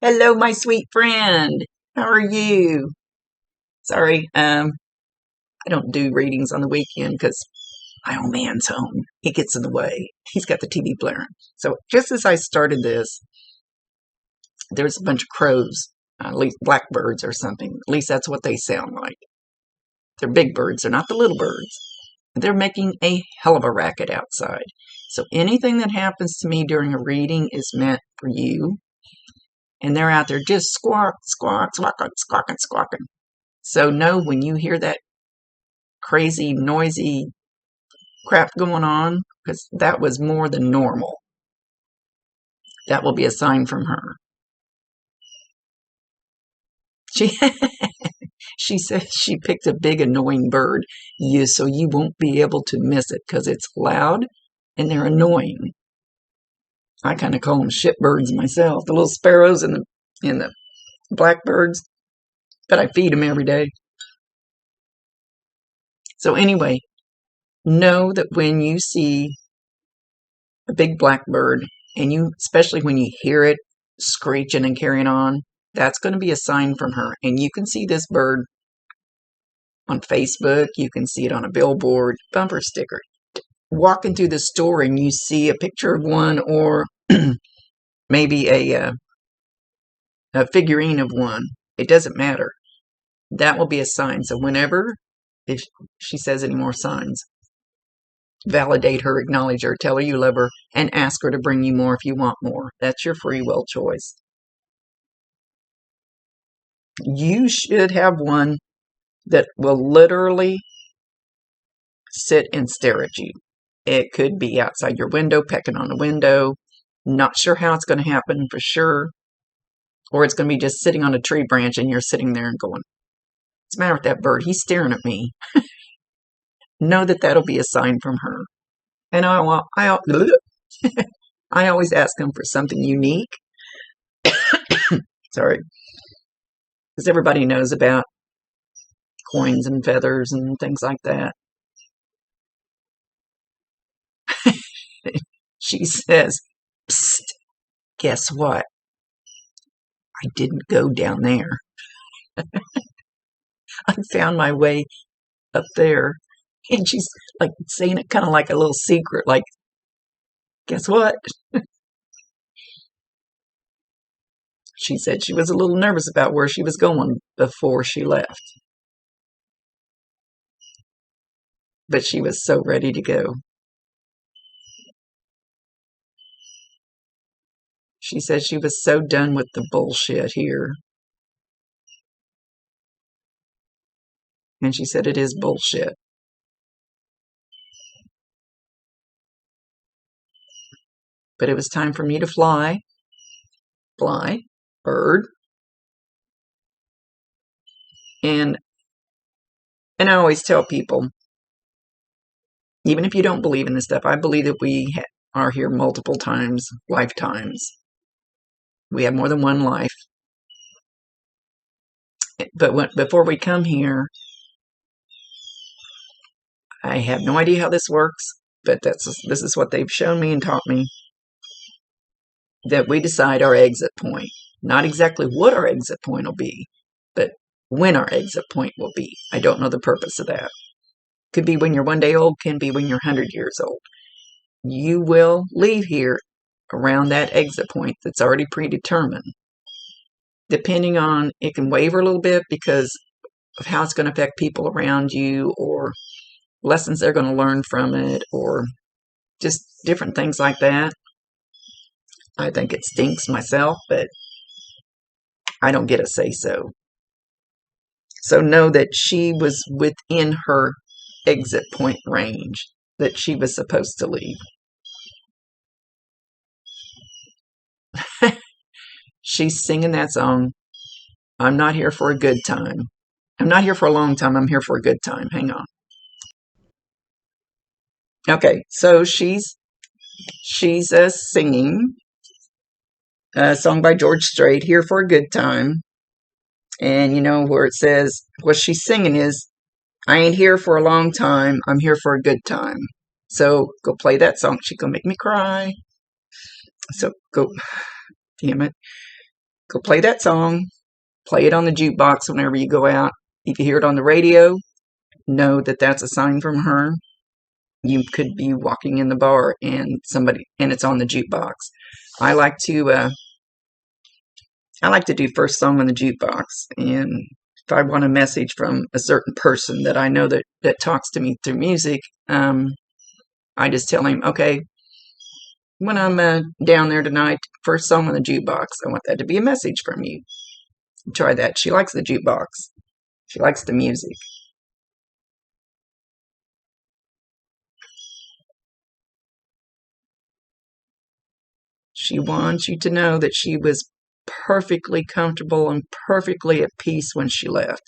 Hello, my sweet friend. How are you? Sorry, I don't do readings on the weekend because my old man's home. He gets in the way. He's got the TV blaring. So just as I started this, there's a bunch of crows, at least blackbirds or something. At least that's what they sound like. They're big birds. They're not the little birds. They're making a hell of a racket outside. So anything that happens to me during a reading is meant for you. And they're out there just squawk, squawk, squawking, squawking, squawking. So know when you hear that crazy, noisy crap going on, because that was more than normal. That will be a sign from her. She said she picked a big annoying bird, so you won't be able to miss it because it's loud and they're annoying. I kind of call them shitbirds myself, the little sparrows and the blackbirds, but I feed them every day. So anyway, know that when you see a big blackbird, and especially when you hear it screeching and carrying on, that's going to be a sign from her. And you can see this bird on Facebook, you can see it on a billboard, bumper sticker. Walking through the store and you see a picture of one, or maybe a figurine of one. It doesn't matter. That will be a sign. So whenever, if she says any more signs, validate her, acknowledge her, tell her you love her, and ask her to bring you more if you want more. That's your free will choice. You should have one that will literally sit and stare at you. It could be outside your window, pecking on the window. Not sure how it's going to happen for sure. Or it's going to be just sitting on a tree branch and you're sitting there and going, what's the matter with that bird? He's staring at me. Know that that'll be a sign from her. And I always ask them for something unique. Sorry. Because everybody knows about coins and feathers and things like that. She says, psst, guess what? I didn't go down there. I found my way up there. And she's like saying it kind of like a little secret, like, guess what? She said she was a little nervous about where she was going before she left. But she was so ready to go. She said she was so done with the bullshit here. And she said it is bullshit. But it was time for me to fly. Fly, bird. And I always tell people, even if you don't believe in this stuff, I believe that we are here multiple times, lifetimes. We have more than one life. But before we come here, I have no idea how this works, but this is what they've shown me and taught me. That we decide our exit point. Not exactly what our exit point will be, but when our exit point will be. I don't know the purpose of that. Could be when you're 1 day old, can be when you're 100 years old. You will leave here around that exit point that's already predetermined. Depending on, it can waver a little bit because of how it's going to affect people around you, or lessons they're going to learn from it, or just different things like that. I think it stinks myself, but I don't get a say-so. So know that she was within her exit point range that she was supposed to leave. She's singing that song, I'm not here for a good time. I'm not here for a long time, I'm here for a good time. Hang on. Okay, so she's singing a song by George Strait, Here for a Good Time. And you know where it says, what she's singing is, I ain't here for a long time, I'm here for a good time. So go play that song. She's gonna make me cry. So go, damn it. Go play that song. Play it on the jukebox whenever you go out. If you hear it on the radio, know that that's a sign from her. You could be walking in the bar and it's on the jukebox. I like to do first song on the jukebox, and if I want a message from a certain person that I know that talks to me through music, I just tell him, okay, when I'm down there tonight, first song on the jukebox, I want that to be a message from you. Try that. She likes the jukebox. She likes the music. She wants you to know that she was perfectly comfortable and perfectly at peace when she left.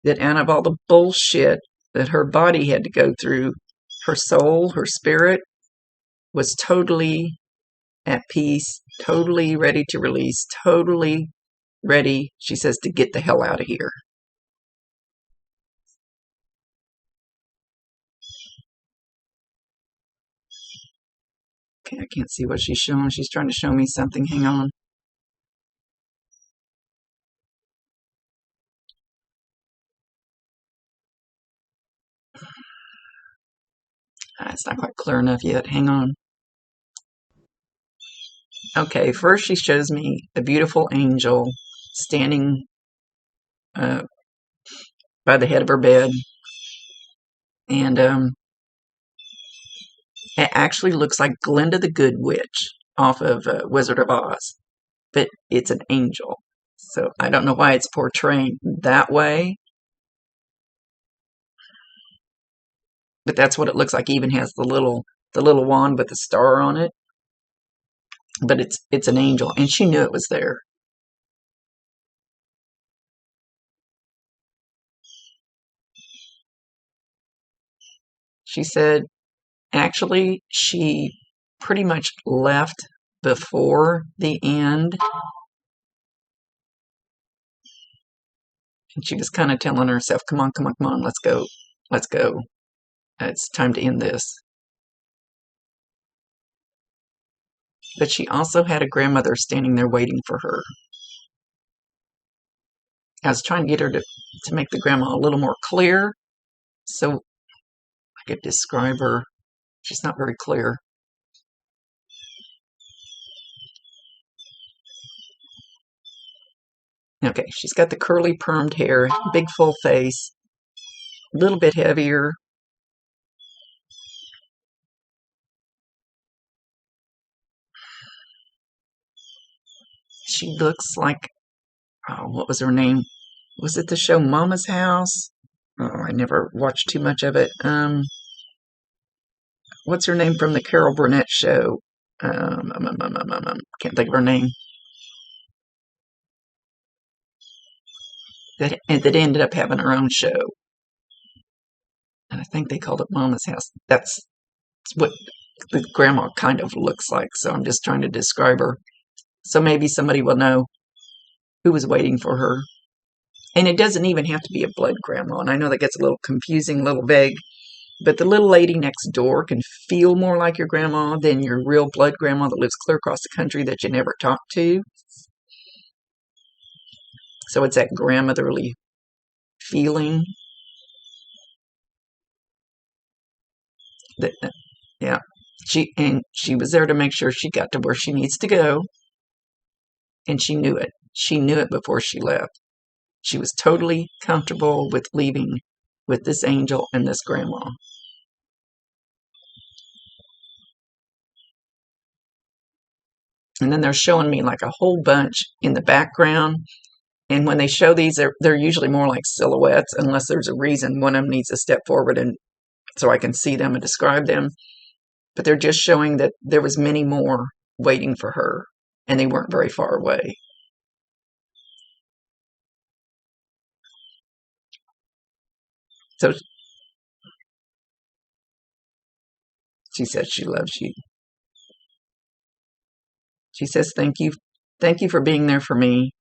That out of all the bullshit that her body had to go through, her soul, her spirit was totally at peace, totally ready to release, totally ready, she says, to get the hell out of here. Okay, I can't see what she's showing. She's trying to show me something. Hang on. It's not quite clear enough yet. Hang on. Okay, first she shows me a beautiful angel standing by the head of her bed. And it actually looks like Glinda the Good Witch off of Wizard of Oz. But it's an angel. So I don't know why it's portraying that way. But that's what it looks like. It even has the little wand with the star on it. But it's an angel, and she knew it was there. She said, actually, she pretty much left before the end. And she was kind of telling herself, come on, come on, come on, let's go. Let's go. It's time to end this. But she also had a grandmother standing there waiting for her. I was trying to get her to make the grandma a little more clear, so I could describe her. She's not very clear. Okay, she's got the curly permed hair, big full face, a little bit heavier. She looks like, oh, what was her name? Was it the show Mama's House? Oh, I never watched too much of it. What's her name from the Carol Burnett show? Can't think of her name. That ended up having her own show. And I think they called it Mama's House. That's what the grandma kind of looks like. So I'm just trying to describe her. So maybe somebody will know who was waiting for her. And it doesn't even have to be a blood grandma. And I know that gets a little confusing, a little vague. But the little lady next door can feel more like your grandma than your real blood grandma that lives clear across the country that you never talked to. So it's that grandmotherly feeling. That, yeah. She was there to make sure she got to where she needs to go. And she knew it. She knew it before she left. She was totally comfortable with leaving with this angel and this grandma. And then they're showing me like a whole bunch in the background. And when they show these, they're usually more like silhouettes, unless there's a reason one of them needs to step forward and so I can see them and describe them. But they're just showing that there was many more waiting for her, and they weren't very far away. So she says she loves you. She says, thank you. Thank you for being there for me.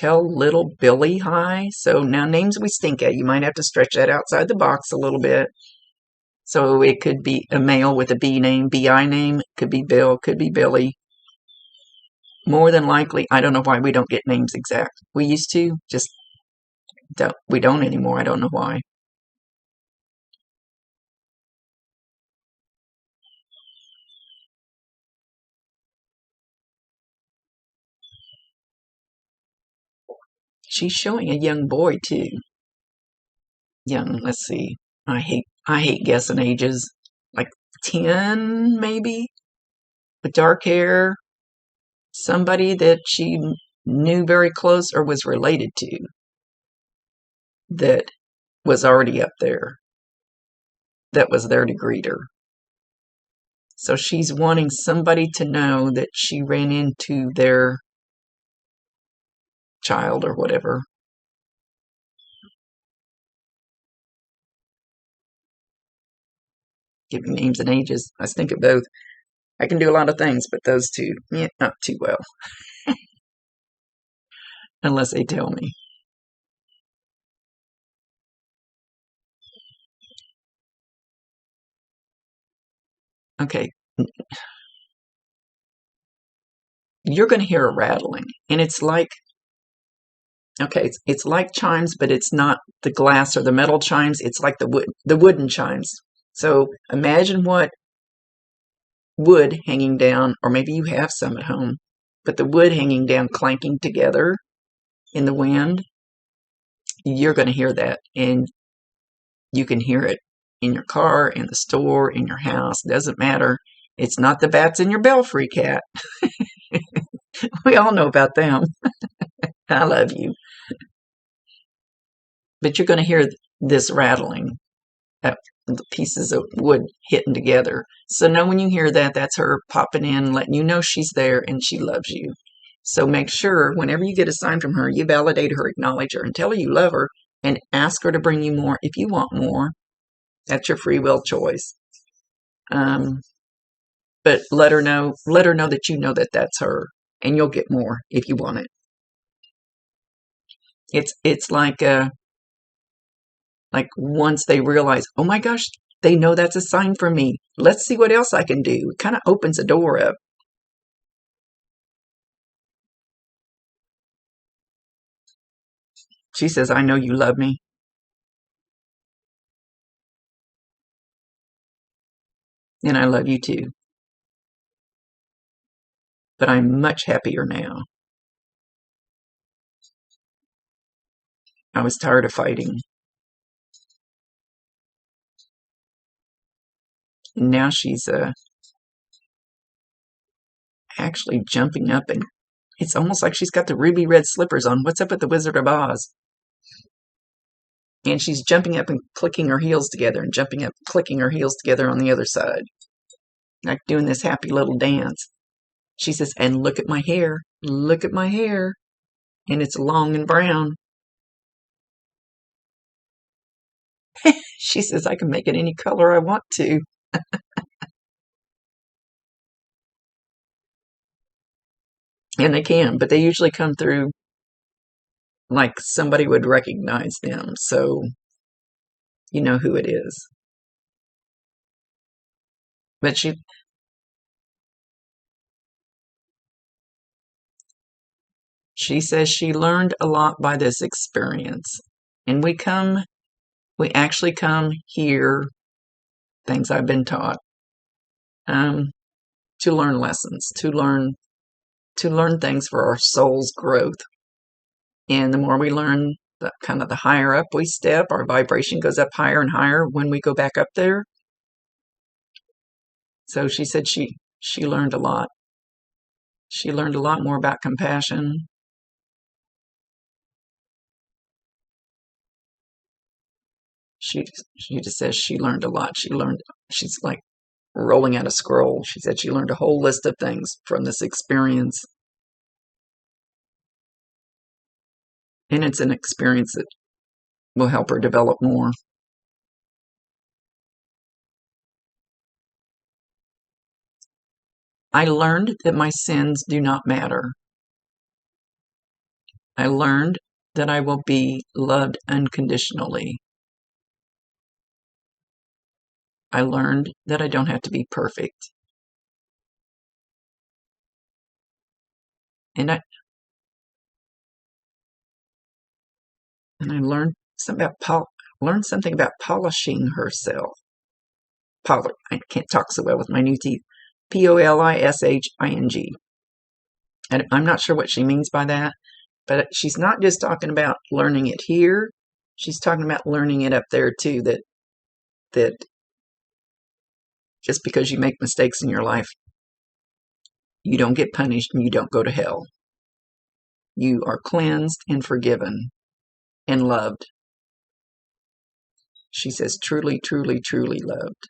tell little Billy hi. So now names we stink at, you might have to stretch that outside the box a little bit. So it could be a male with a B name, BI name, could be Bill, could be Billy. More than likely, I don't know why we don't get names exact. We used to, just we don't anymore. I don't know why. She's showing a young boy too. Young, let's see. I hate guessing ages. Like 10 maybe, with dark hair, somebody that she knew very close or was related to that was already up there, that was there to greet her. So she's wanting somebody to know that she ran into their child or whatever. Giving names and ages. I stink at both. I can do a lot of things, but those two, not too well. Unless they tell me. Okay, you're going to hear a rattling, and it's like, okay, it's like chimes, but it's not the glass or the metal chimes. It's like the wooden chimes. So imagine what wood hanging down, or maybe you have some at home, but the wood hanging down clanking together in the wind. You're going to hear that, and you can hear it in your car, in the store, in your house. Doesn't matter. It's not the bats in your belfry, Kat. We all know about them. I love you. But you're going to hear this rattling, the pieces of wood hitting together. So know when you hear that, that's her popping in, letting you know she's there and she loves you. So make sure whenever you get a sign from her, you validate her, acknowledge her, and tell her you love her, and ask her to bring you more if you want more. That's your free will choice. But let her know that you know that that's her, and you'll get more if you want it. It's like once they realize, oh my gosh, they know that's a sign from me. Let's see what else I can do. It kind of opens a door up. She says, I know you love me, and I love you too. But I'm much happier now. I was tired of fighting. And now she's actually jumping up, and it's almost like she's got the ruby red slippers on. What's up with the Wizard of Oz? And she's jumping up and clicking her heels together, and jumping up, clicking her heels together on the other side, like doing this happy little dance. She says, and look at my hair. Look at my hair. And it's long and brown. She says, I can make it any color I want to. And they can, but they usually come through like somebody would recognize them. So you know who it is. But she says she learned a lot by this experience. And we actually come here, things I've been taught, to learn lessons, to learn things for our soul's growth. And the more we learn, the kind of the higher up we step, our vibration goes up higher and higher when we go back up there. So she said she learned a lot. She learned a lot more about compassion. She just says she learned a lot. She's like rolling out a scroll. She said she learned a whole list of things from this experience. And it's an experience that will help her develop more. I learned that my sins do not matter. I learned that I will be loved unconditionally. I learned that I don't have to be perfect. And I learned something about polishing herself. I can't talk so well with my new teeth. Polishing. And I'm not sure what she means by that, but she's not just talking about learning it here. She's talking about learning it up there too, that just because you make mistakes in your life, you don't get punished and you don't go to hell. You are cleansed and forgiven and loved. She says, truly, truly, truly loved.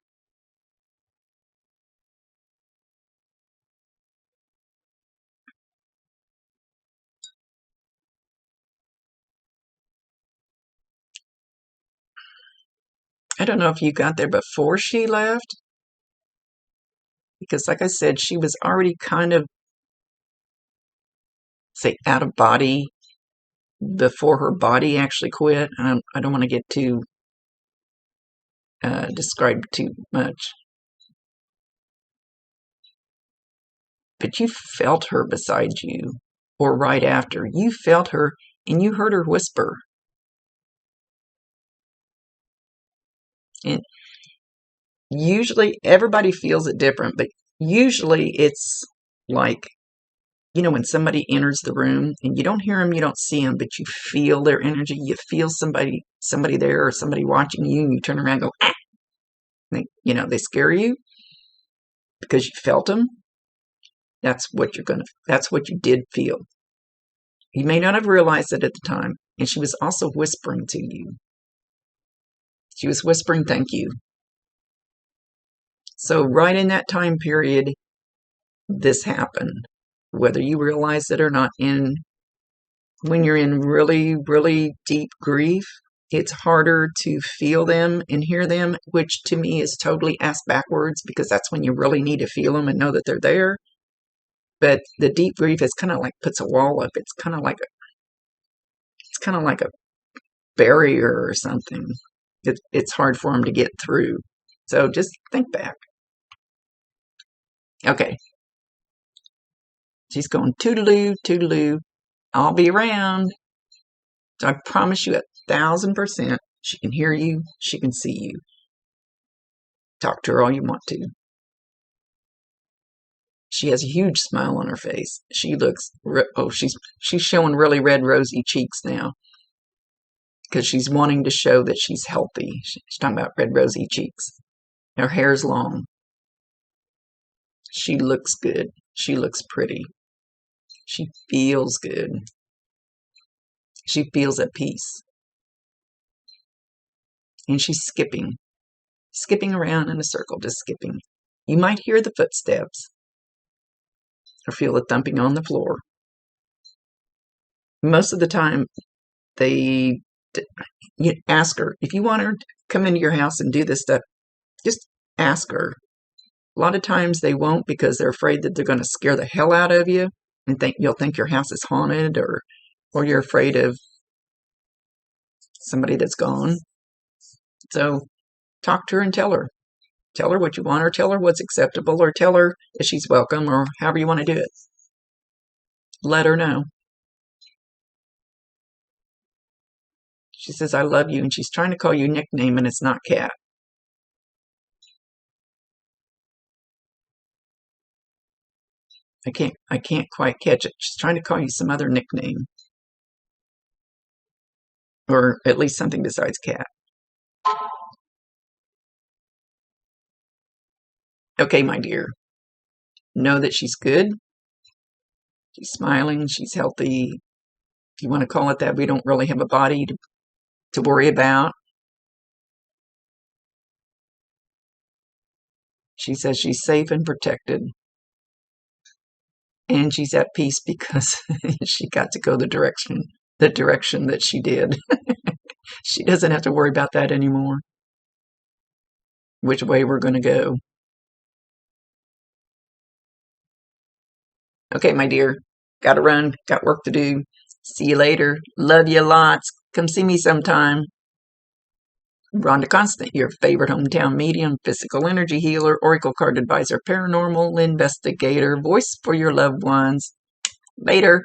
I don't know if you got there before she left, because like I said, she was already kind of, say, out of body before her body actually quit. I don't want to get too described too much. But you felt her beside you, or right after. You felt her, and you heard her whisper. And usually, everybody feels it different, but usually it's like, when somebody enters the room and you don't hear them, you don't see them, but you feel their energy. You feel somebody there or somebody watching you, and you turn around and go, ah! They scare you because you felt them. That's what you did feel. You may not have realized it at the time. And she was also whispering to you. She was whispering, thank you. So right in that time period, this happened. Whether you realize it or not, when you're in really, really deep grief, it's harder to feel them and hear them, which to me is totally ass backwards, because that's when you really need to feel them and know that they're there. But the deep grief is kind of like puts a wall up. It's kind of like a barrier or something. It's hard for them to get through. So just think back. Okay. She's going toodaloo, toodaloo. I'll be around. So I promise you 1,000%. She can hear you. She can see you. Talk to her all you want to. She has a huge smile on her face. She looks, she's showing really red, rosy cheeks now, because she's wanting to show that she's healthy. She's talking about red, rosy cheeks. Her hair's long. She looks good. She looks pretty. She feels good. She feels at peace. And she's skipping around in a circle, just skipping. You might hear the footsteps or feel the thumping on the floor. Most of the time, you ask her, if you want her to come into your house and do this stuff, just ask her. A lot of times they won't, because they're afraid that they're going to scare the hell out of you and you'll think your house is haunted, or you're afraid of somebody that's gone. So talk to her and tell her. Tell her what you want, or tell her what's acceptable, or tell her that she's welcome, or however you want to do it. Let her know. She says, I love you, and she's trying to call you a nickname, and it's not Kat. I can't quite catch it. She's trying to call you some other nickname, or at least something besides Kat. Okay, my dear. Know that she's good. She's smiling. She's healthy. If you want to call it that, we don't really have a body to worry about. She says she's safe and protected. And she's at peace because she got to go the direction that she did. She doesn't have to worry about that anymore. Which way we're going to go. Okay, my dear. Got to run. Got work to do. See you later. Love you lots. Come see me sometime. Rhonda Constant, your favorite hometown medium, physical energy healer, oracle card advisor, paranormal investigator, voice for your loved ones. Later.